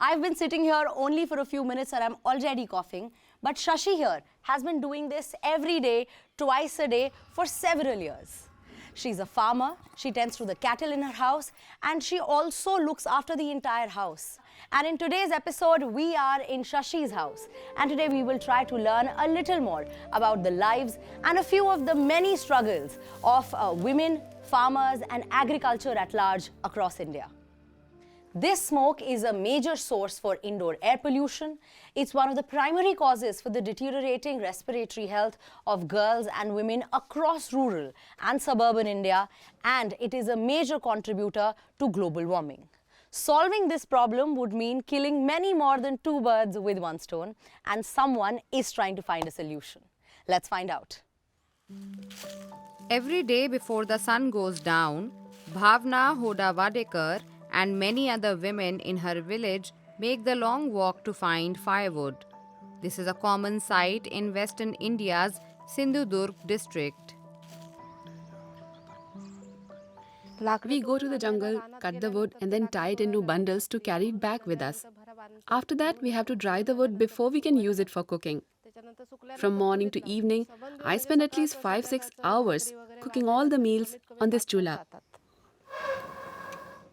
I've been sitting here only for a few minutes and I'm already coughing. But Shashi here has been doing this every day, twice a day for several years. She's a farmer, she tends to the cattle in her house, and she also looks after the entire house. And in today's episode, we are in Shashi's house. And today we will try to learn a little more about the lives and a few of the many struggles of women, farmers, and agriculture at large across India. This smoke is a major source for indoor air pollution. It's one of the primary causes for the deteriorating respiratory health of girls and women across rural and suburban India, and it is a major contributor to global warming. Solving this problem would mean killing many more than two birds with one stone, and someone is trying to find a solution. Let's find out. Every day before the sun goes down, Bhavna Hoda Vadekar and many other women in her village make the long walk to find firewood. This is a common sight in western India's Sindhudurg district. We go to the jungle, cut the wood and then tie it into bundles to carry it back with us. After that, we have to dry the wood before we can use it for cooking. From morning to evening, I spend at least 5-6 hours cooking all the meals on this chula.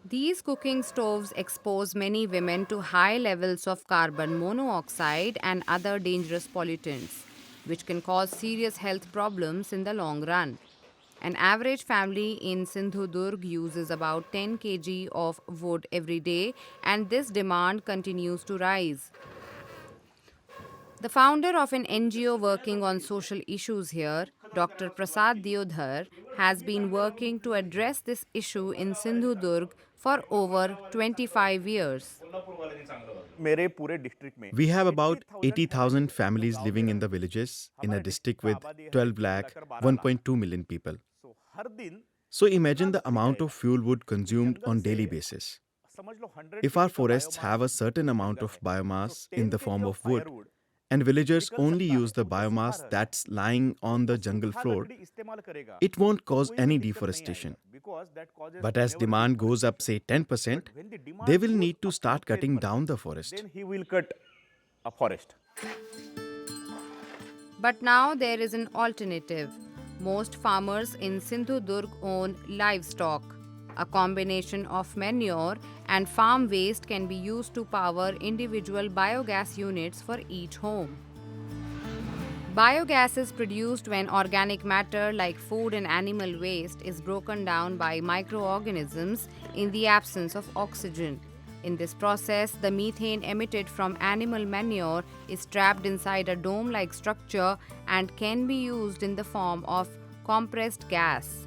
These cooking stoves expose many women to high levels of carbon monoxide and other dangerous pollutants, which can cause serious health problems in the long run. An average family in Sindhudurg uses about 10 kg of wood every day, and this demand continues to rise. The founder of an NGO working on social issues here, Dr. Prasad Diodhar, has been working to address this issue in Sindhudurg for over 25 years. We have about 80,000 families living in the villages in a district with 12 lakh, 1.2 million people. So imagine the amount of fuel wood consumed on daily basis. If our forests have a certain amount of biomass in the form of wood, and villagers only use the biomass that's lying on the jungle floor, it won't cause any deforestation. But as demand goes up, say 10%, they will need to start cutting down the forest. But now there is an alternative. Most farmers in Sindhudurg own livestock. A combination of manure and farm waste can be used to power individual biogas units for each home. Biogas is produced when organic matter like food and animal waste is broken down by microorganisms in the absence of oxygen. In this process, the methane emitted from animal manure is trapped inside a dome-like structure and can be used in the form of compressed gas.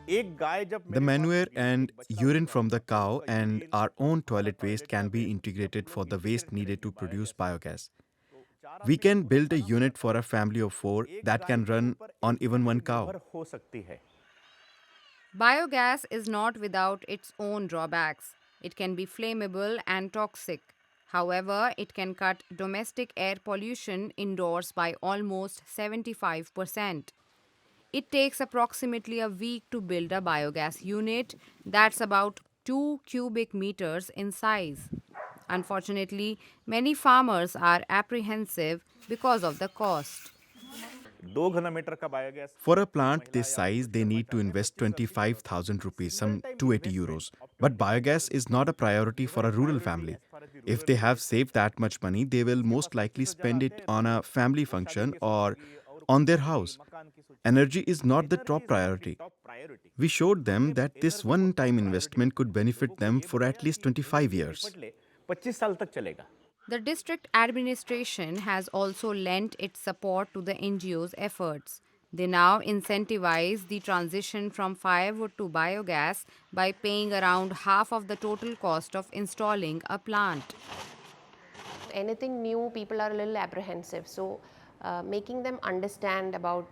The manure and urine from the cow and our own toilet waste can be integrated for the waste needed to produce biogas. We can build a unit for a family of 4 that can run on even one cow. Biogas is not without its own drawbacks. It can be flammable and toxic. However, it can cut domestic air pollution indoors by almost 75%. It takes approximately a week to build a biogas unit that's about 2 cubic meters in size. Unfortunately, many farmers are apprehensive because of the cost. For a plant this size, they need to invest 25,000 rupees, some 280 euros. But biogas is not a priority for a rural family. If they have saved that much money, they will most likely spend it on a family function or on their house. Energy is not the top priority. We showed them that this one-time investment could benefit them for at least 25 years. The district administration has also lent its support to the NGO's efforts. They now incentivize the transition from firewood to biogas by paying around half of the total cost of installing a plant. Anything new, people are a little apprehensive. So making them understand about,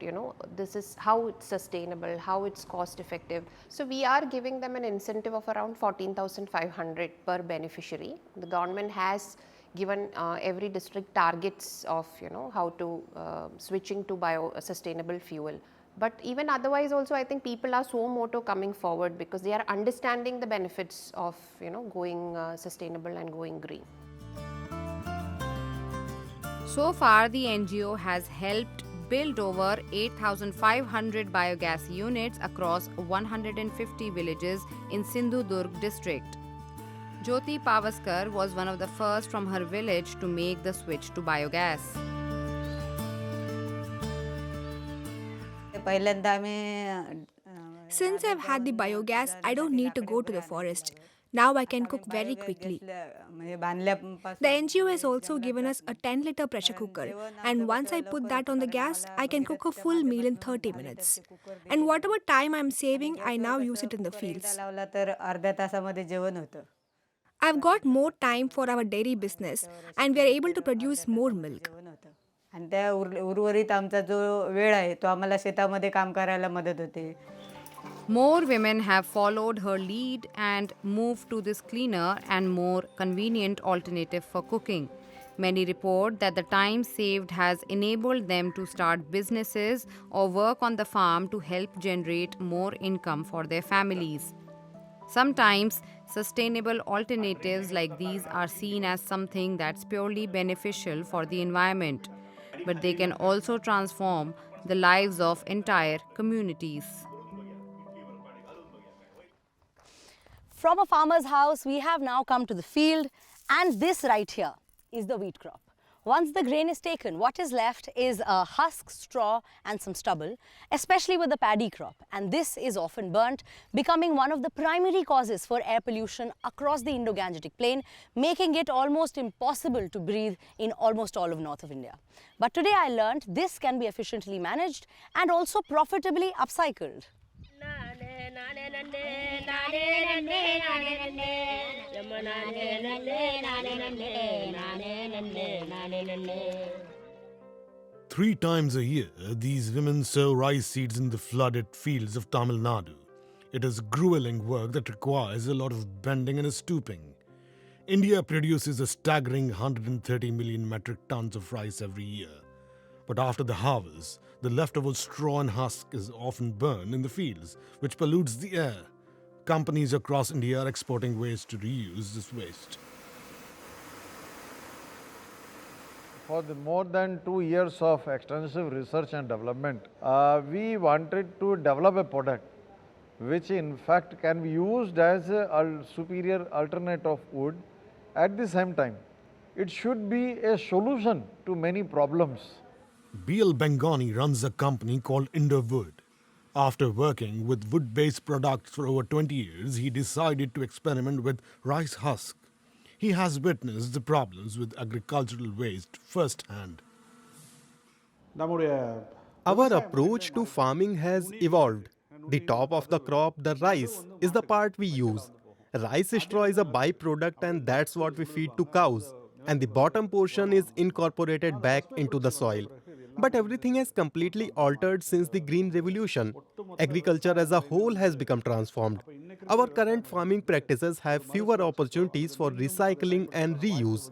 this is how it's sustainable, how it's cost effective. So we are giving them an incentive of around 14,500 per beneficiary. The government has given every district targets of, how to switching to sustainable fuel. But even otherwise also, I think people are so moto coming forward because they are understanding the benefits of going sustainable and going green. So far, the NGO has helped build over 8,500 biogas units across 150 villages in Sindhudurg district. Jyoti Pavaskar was one of the first from her village to make the switch to biogas. Since I've had the biogas, I don't need to go to the forest. Now I can cook very quickly. The NGO has also given us a 10-liter pressure cooker, and once I put that on the gas, I can cook a full meal in 30 minutes. And whatever time I'm saving, I now use it in the fields. I've got more time for our dairy business, and we are able to produce more milk. आणि त्या उर्वरित आमचा जो वेळ आहे तो आम्हाला शेतामध्ये काम करायला मदत होते. More women have followed her lead and moved to this cleaner and more convenient alternative for cooking. Many report that the time saved has enabled them to start businesses or work on the farm to help generate more income for their families. Sometimes, sustainable alternatives like these are seen as something that's purely beneficial for the environment, but they can also transform the lives of entire communities. From a farmer's house, we have now come to the field, and this right here is the wheat crop. Once the grain is taken, what is left is a husk, straw and some stubble, especially with the paddy crop. And this is often burnt, becoming one of the primary causes for air pollution across the Indo-Gangetic plain, making it almost impossible to breathe in almost all of north of India. But today I learned this can be efficiently managed and also profitably upcycled. Three times a year, these women sow rice seeds in the flooded fields of Tamil Nadu. It is grueling work that requires a lot of bending and stooping. India produces a staggering 130 million metric tons of rice every year. But after the harvest, the leftover straw and husk is often burned in the fields, which pollutes the air. Companies across India are exporting waste to reuse this waste. For more than 2 years of extensive research and development, we wanted to develop a product which in fact can be used as a superior alternate of wood. At the same time, it should be a solution to many problems. B.L. Bengani runs a company called Indowood. After working with wood-based products for over 20 years, he decided to experiment with rice husk. He has witnessed the problems with agricultural waste firsthand. Our approach to farming has evolved. The top of the crop, the rice, is the part we use. Rice straw is a byproduct and that's what we feed to cows. And the bottom portion is incorporated back into the soil. But everything has completely altered since the Green Revolution. Agriculture as a whole has become transformed. Our current farming practices have fewer opportunities for recycling and reuse.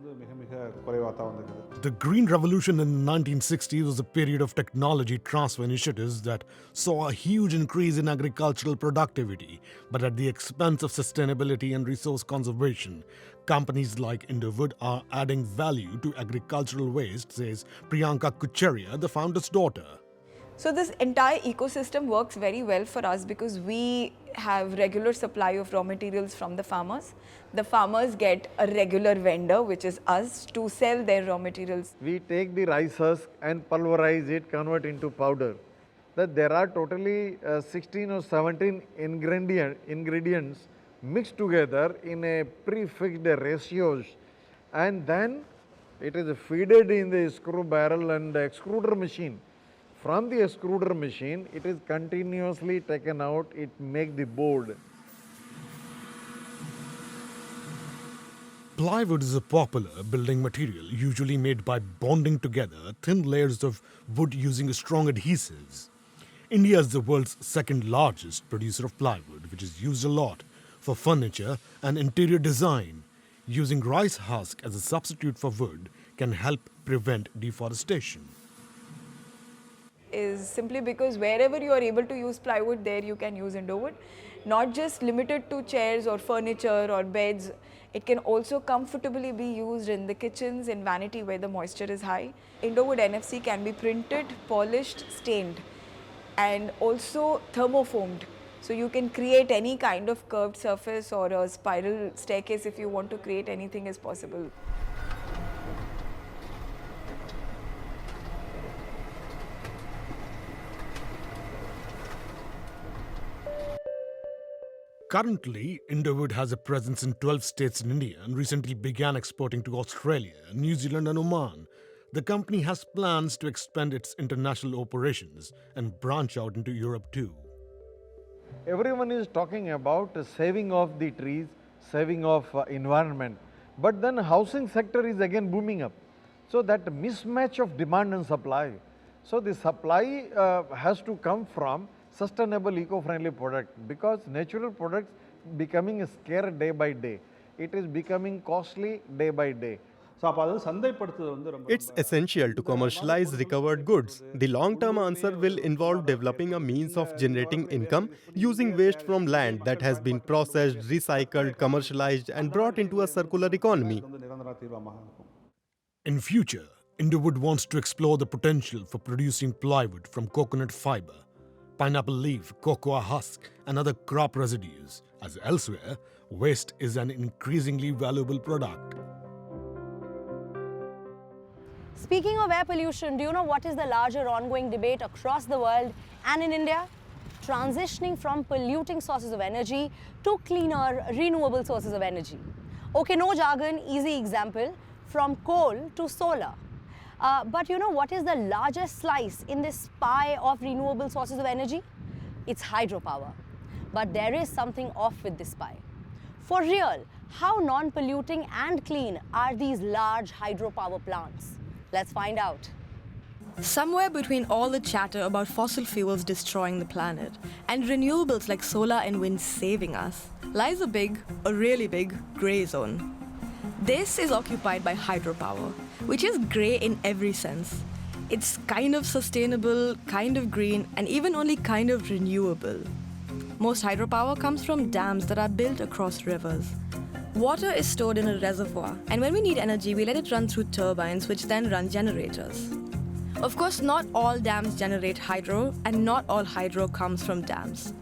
The Green Revolution in the 1960s was a period of technology transfer initiatives that saw a huge increase in agricultural productivity, but at the expense of sustainability and resource conservation. Companies like Indowood are adding value to agricultural waste, says Priyanka Kucheria, the founder's daughter. So this entire ecosystem works very well for us because we have regular supply of raw materials from the farmers. The farmers get a regular vendor, which is us, to sell their raw materials. We take the rice husk and pulverize it, convert into powder. That there are totally 16 or 17 ingredients mixed together in a prefixed ratios, and then it is feeded in the screw barrel and the extruder machine. From the extruder machine, it is continuously taken out, it makes the board. Plywood is a popular building material, usually made by bonding together thin layers of wood using strong adhesives. India is the world's second largest producer of plywood, which is used a lot for furniture and interior design. Using rice husk as a substitute for wood can help prevent deforestation. is simply because wherever you are able to use plywood, there you can use Indowood. Not just limited to chairs or furniture or beds, it can also comfortably be used in the kitchens, in vanity where the moisture is high. Indowood NFC can be printed, polished, stained, and also thermoformed. So you can create any kind of curved surface or a spiral staircase if you want to create anything is possible. Currently, Indowood has a presence in 12 states in India and recently began exporting to Australia, New Zealand, and Oman. The company has plans to expand its international operations and branch out into Europe too. Everyone is talking about saving of the trees, saving of environment, but then housing sector is again booming up. So that mismatch of demand and supply. So the supply has to come from sustainable eco-friendly product, because natural products becoming scarce day by day. It is becoming costly day by day. It's essential to commercialize recovered goods. The long-term answer will involve developing a means of generating income using waste from land that has been processed, recycled, commercialized, and brought into a circular economy. In future, Indowood wants to explore the potential for producing plywood from coconut fiber, pineapple leaf, cocoa husk, and other crop residues, as elsewhere, waste is an increasingly valuable product. Speaking of air pollution, do you know what is the larger ongoing debate across the world and in India? Transitioning from polluting sources of energy to cleaner, renewable sources of energy. Okay, no jargon, easy example, from coal to solar. But you know what is the largest slice in this pie of renewable sources of energy? It's hydropower. But there is something off with this pie. For real, how non-polluting and clean are these large hydropower plants? Let's find out. Somewhere between all the chatter about fossil fuels destroying the planet and renewables like solar and wind saving us, lies a really big, grey zone. This is occupied by hydropower, which is grey in every sense. It's kind of sustainable, kind of green, and even only kind of renewable. Most hydropower comes from dams that are built across rivers. Water is stored in a reservoir, and when we need energy, we let it run through turbines, which then run generators. Of course, not all dams generate hydro, and not all hydro comes from dams.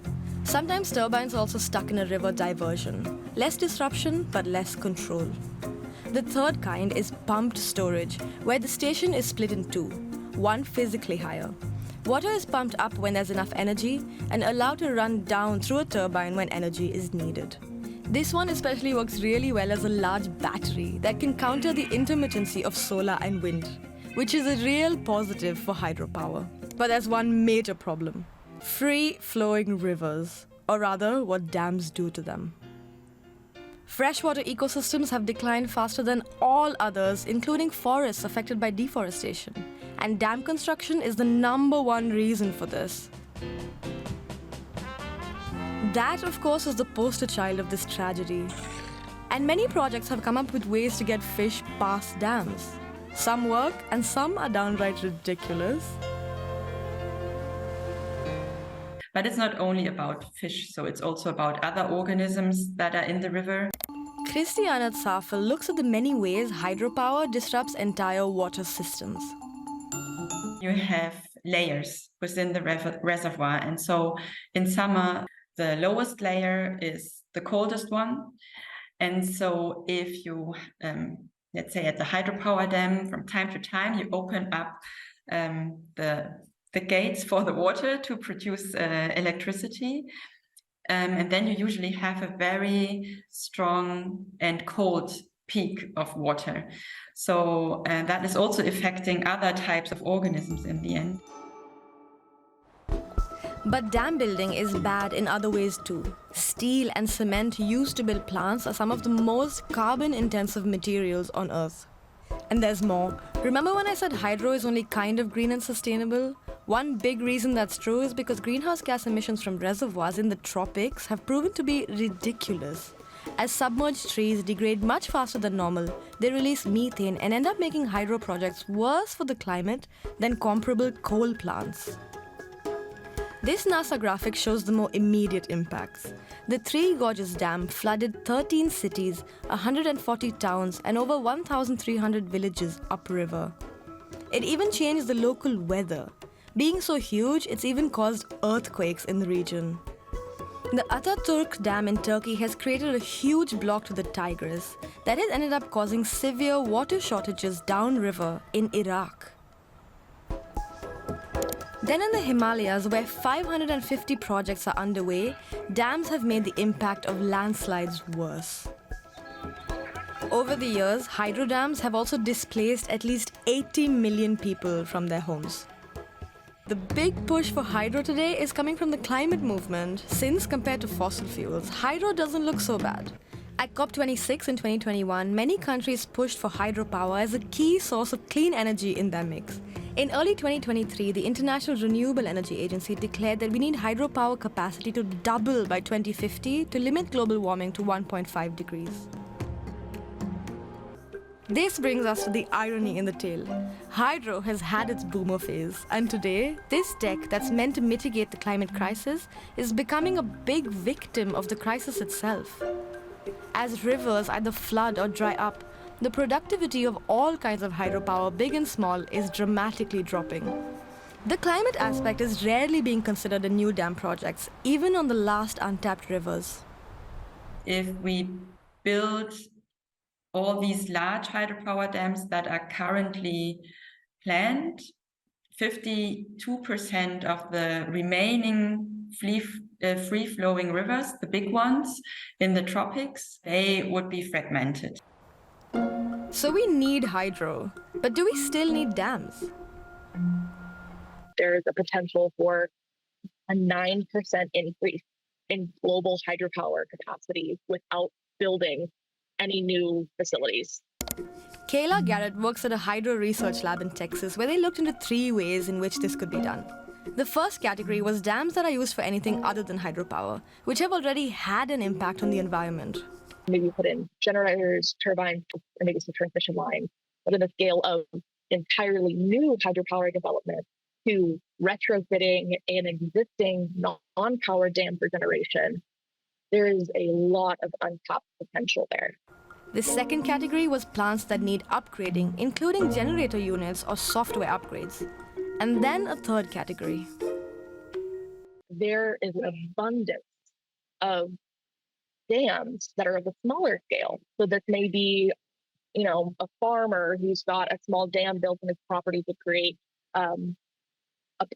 Sometimes turbines are also stuck in a river diversion. Less disruption, but less control. The third kind is pumped storage, where the station is split in two, one physically higher. Water is pumped up when there's enough energy and allowed to run down through a turbine when energy is needed. This one especially works really well as a large battery that can counter the intermittency of solar and wind, which is a real positive for hydropower. But there's one major problem: free-flowing rivers, or rather what dams do to them. Freshwater ecosystems have declined faster than all others, including forests affected by deforestation. And dam construction is the #1 reason for this. That, of course, is the poster child of this tragedy. And many projects have come up with ways to get fish past dams. Some work, and some are downright ridiculous. But it's not only about fish, so it's also about other organisms that are in the river. Christiana Zafel looks at the many ways hydropower disrupts entire water systems. You have layers within the reservoir, and so in summer, the lowest layer is the coldest one. And so if you, let's say at the hydropower dam, from time to time, you open up the gates for the water to produce electricity. And then you usually have a very strong and cold peak of water. So that is also affecting other types of organisms in the end. But dam building is bad in other ways too. Steel and cement used to build plants are some of the most carbon-intensive materials on Earth. And there's more. Remember when I said hydro is only kind of green and sustainable? One big reason that's true is because greenhouse gas emissions from reservoirs in the tropics have proven to be ridiculous. As submerged trees degrade much faster than normal, they release methane and end up making hydro projects worse for the climate than comparable coal plants. This NASA graphic shows the more immediate impacts. The Three Gorges Dam flooded 13 cities, 140 towns, and over 1,300 villages upriver. It even changed the local weather. Being so huge, it's even caused earthquakes in the region. The Ataturk Dam in Turkey has created a huge block to the Tigris that has ended up causing severe water shortages downriver in Iraq. Then in the Himalayas, where 550 projects are underway, dams have made the impact of landslides worse. Over the years, hydro dams have also displaced at least 80 million people from their homes. The big push for hydro today is coming from the climate movement, since compared to fossil fuels, hydro doesn't look so bad. At COP26 in 2021, many countries pushed for hydropower as a key source of clean energy in their mix. In early 2023, the International Renewable Energy Agency declared that we need hydropower capacity to double by 2050 to limit global warming to 1.5 degrees. This brings us to the irony in the tale. Hydro has had its boomer phase, and today, this tech that's meant to mitigate the climate crisis is becoming a big victim of the crisis itself. As rivers either flood or dry up, the productivity of all kinds of hydropower, big and small, is dramatically dropping. The climate aspect is rarely being considered in new dam projects, even on the last untapped rivers. If we build all these large hydropower dams that are currently planned, 52% of the remaining free-flowing rivers, the big ones in the tropics, they would be fragmented. So we need hydro, but do we still need dams? There's a potential for a 9% increase in global hydropower capacity without building any new facilities. Kayla Garrett works at a hydro research lab in Texas where they looked into 3 ways in which this could be done. The first category was dams that are used for anything other than hydropower, which have already had an impact on the environment. Maybe put in generators, turbines, or maybe some transmission lines, but in the scale of entirely new hydropower development to retrofitting an existing non-power dam for generation, there is a lot of untapped potential there. The second category was plants that need upgrading, including generator units or software upgrades. And then a third category. There is an abundance of dams that are of a smaller scale. So this may be, a farmer who's got a small dam built on his property to create a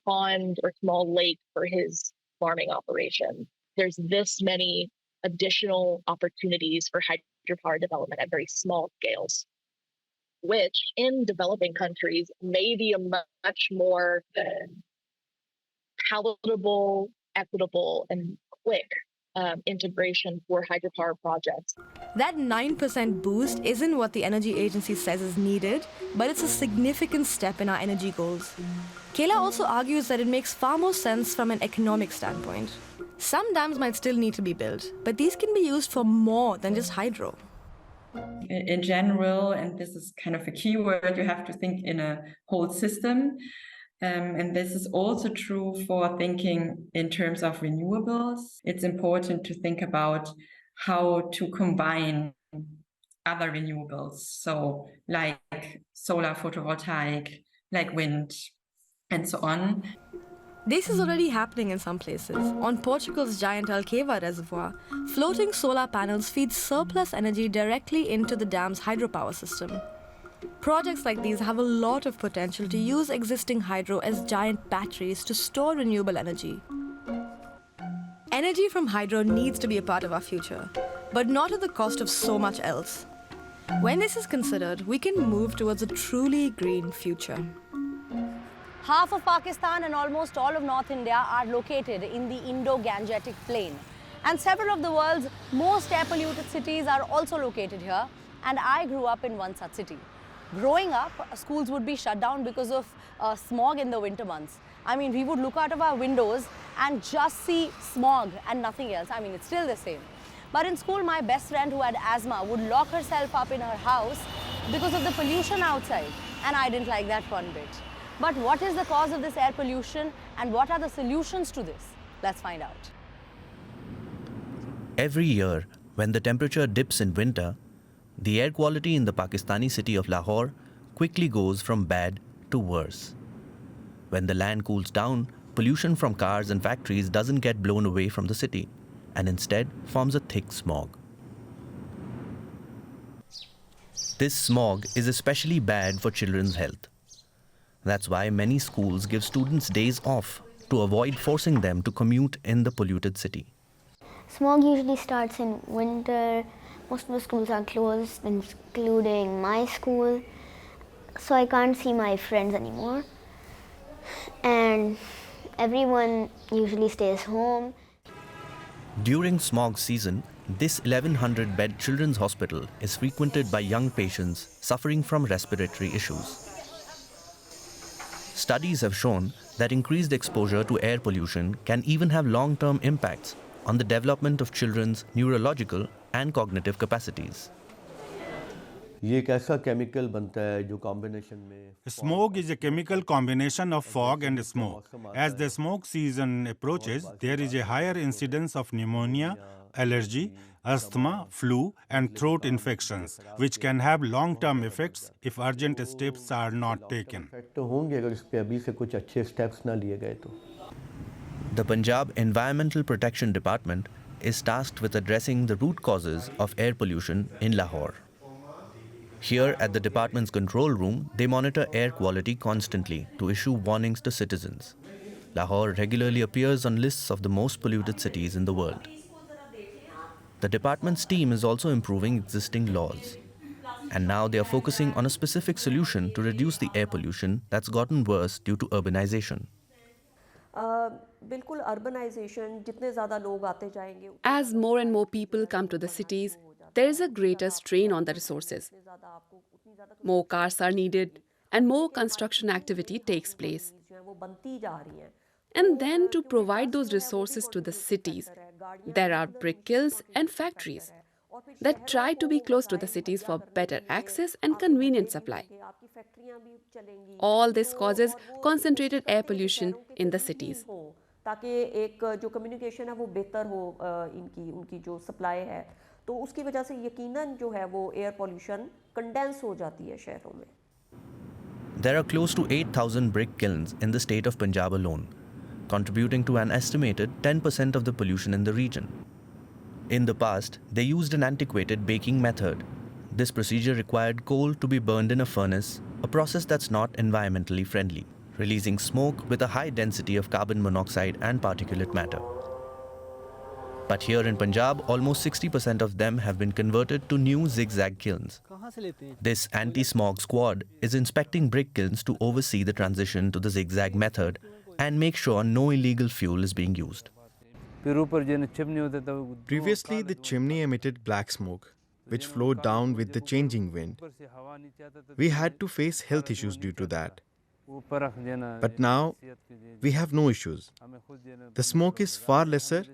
pond or small lake for his farming operation. There's this many additional opportunities for hydropower development at very small scales, which in developing countries may be a much more palatable, equitable, and quick integration for hydropower projects. That 9% boost isn't what the energy agency says is needed, but it's a significant step in our energy goals. Kayla also argues that it makes far more sense from an economic standpoint. Some dams might still need to be built, but these can be used for more than just hydro. In general, and this is kind of a key word, you have to think in a whole system. And this is also true for thinking in terms of renewables. It's important to think about how to combine other renewables. So like solar photovoltaic, like wind, and so on. This is already happening in some places. On Portugal's giant Alqueva reservoir, floating solar panels feed surplus energy directly into the dam's hydropower system. Projects like these have a lot of potential to use existing hydro as giant batteries to store renewable energy. Energy from hydro needs to be a part of our future, but not at the cost of so much else. When this is considered, we can move towards a truly green future. Half of Pakistan and almost all of North India are located in the Indo-Gangetic Plain. And several of the world's most air-polluted cities are also located here. And I grew up in one such city. Growing up, schools would be shut down because of smog in the winter months. I mean, we would look out of our windows and just see smog and nothing else. I mean, it's still the same. But in school, my best friend who had asthma would lock herself up in her house because of the pollution outside. And I didn't like that one bit. But what is the cause of this air pollution and what are the solutions to this? Let's find out. Every year, when the temperature dips in winter, the air quality in the Pakistani city of Lahore quickly goes from bad to worse. When the land cools down, pollution from cars and factories doesn't get blown away from the city and instead forms a thick smog. This smog is especially bad for children's health. That's why many schools give students days off to avoid forcing them to commute in the polluted city. Smog usually starts in winter. Most of the schools are closed, including my school. So I can't see my friends anymore. And everyone usually stays home. During smog season, this 1100-bed children's hospital is frequented by young patients suffering from respiratory issues. Studies have shown that increased exposure to air pollution can even have long-term impacts on the development of children's neurological and cognitive capacities. Smog is a chemical combination of fog and smoke. As the smoke season approaches, there is a higher incidence of pneumonia, allergy, asthma, flu, and throat infections, which can have long-term effects if urgent steps are not taken. The Punjab Environmental Protection Department is tasked with addressing the root causes of air pollution in Lahore. Here at the department's control room, they monitor air quality constantly to issue warnings to citizens. Lahore regularly appears on lists of the most polluted cities in the world. The department's team is also improving existing laws. And now they are focusing on a specific solution to reduce the air pollution that's gotten worse due to urbanization. As more and more people come to the cities, there is a greater strain on the resources. More cars are needed and more construction activity takes place. And then to provide those resources to the cities, there are brick kilns and factories that try to be close to the cities for better access and convenient supply. All this causes concentrated air pollution in the cities. ताकि एक जो communication है वो बेहतर हो उनकी जो supply है तो उसकी वजह से यकीनन जो है वो एयर पॉल्यूशन कंडेंस हो जाती है शहरों में. There are close to 8,000 brick kilns in the state of Punjab alone, contributing to an estimated 10% of the pollution in the region. In the past, they used an antiquated baking method. This procedure required coal to be burned in a furnace, a process that's not environmentally friendly, releasing smoke with a high density of carbon monoxide and particulate matter. But here in Punjab, almost 60% of them have been converted to new zigzag kilns. This anti-smog squad is inspecting brick kilns to oversee the transition to the zigzag method and make sure no illegal fuel is being used. Previously, the chimney emitted black smoke, which flowed down with the changing wind. We had to face health issues due to that. But now, we have no issues. The smoke is far lesser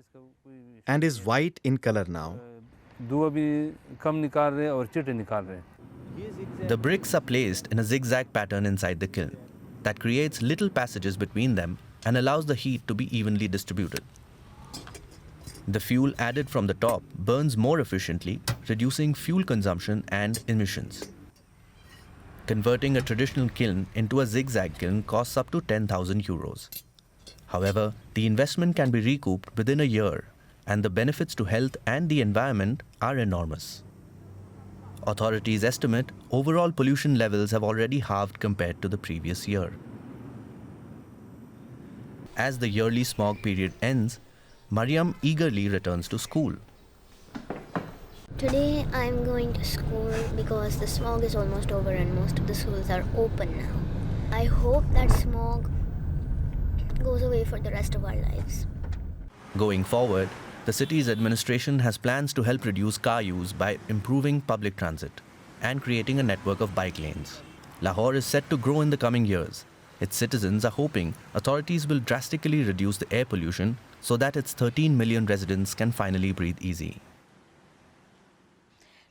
and is white in color now. The bricks are placed in a zigzag pattern inside the kiln that creates little passages between them and allows the heat to be evenly distributed. The fuel added from the top burns more efficiently, reducing fuel consumption and emissions. Converting a traditional kiln into a zigzag kiln costs up to 10,000 euros. However, the investment can be recouped within a year, and the benefits to health and the environment are enormous. Authorities estimate overall pollution levels have already halved compared to the previous year. As the yearly smog period ends, Mariam eagerly returns to school. Today I'm going to school because the smog is almost over and most of the schools are open now. I hope that smog goes away for the rest of our lives. Going forward, the city's administration has plans to help reduce car use by improving public transit and creating a network of bike lanes. Lahore is set to grow in the coming years. Its citizens are hoping authorities will drastically reduce the air pollution so that its 13 million residents can finally breathe easy.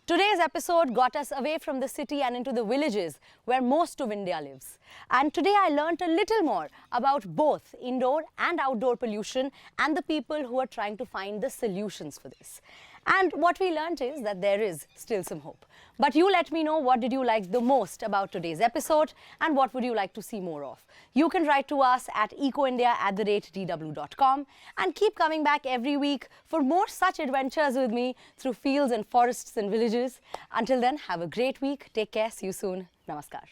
Today's episode got us away from the city and into the villages where most of India lives. And today I learnt a little more about both indoor and outdoor pollution and the people who are trying to find the solutions for this. And what we learnt is that there is still some hope. But you let me know, what did you like the most about today's episode and what would you like to see more of? You can write to us at ecoindia@dw.com and keep coming back every week for more such adventures with me through fields and forests and villages. Until then, have a great week. Take care. See you soon. Namaskar.